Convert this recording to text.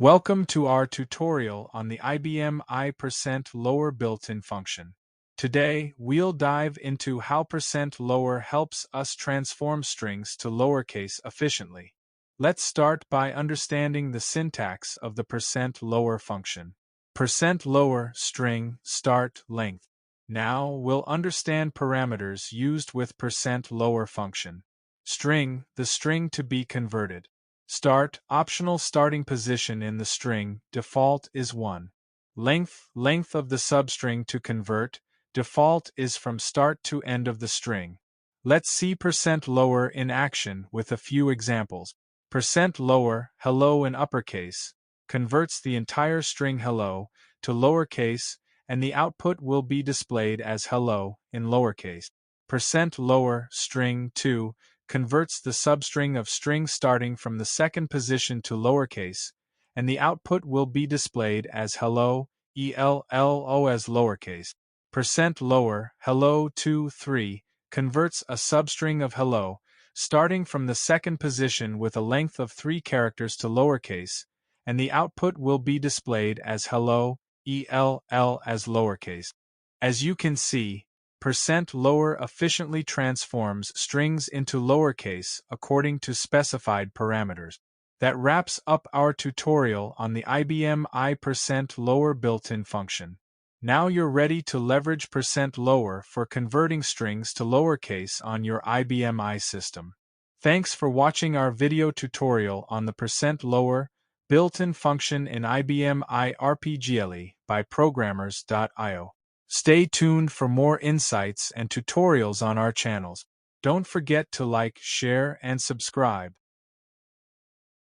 Welcome to our tutorial on the IBM I%lower built-in function. Today, we'll dive into how %lower helps us transform strings to lowercase efficiently. Let's start by understanding the syntax of the %lower function. %lower string start length. Now we'll understand parameters used with %lower function. String, the string to be converted. Start, optional starting position in the string, default is 1. Length of the substring to convert, default is from start to end of the string. Let's see %lower in action with a few examples. %lower, hello in uppercase, converts the entire string hello to lowercase, and the output will be displayed as hello in lowercase. %lower string 2 converts the substring of string starting from the second position to lowercase, and the output will be displayed as hello, ELLO as lowercase. %lower, hello 2 3, converts a substring of hello, starting from the second position with a length of 3 characters to lowercase, and the output will be displayed as hello, ELL as lowercase. As you can see, %lower efficiently transforms strings into lowercase according to specified parameters. That wraps up our tutorial on the IBM I%lower built-in function. Now you're ready to leverage %lower for converting strings to lowercase on your IBM I system. Thanks for watching our video tutorial on the %lower built-in function in IBM I RPGLE by programmers.io. Stay tuned for more insights and tutorials on our channels. Don't forget to like, share, and subscribe.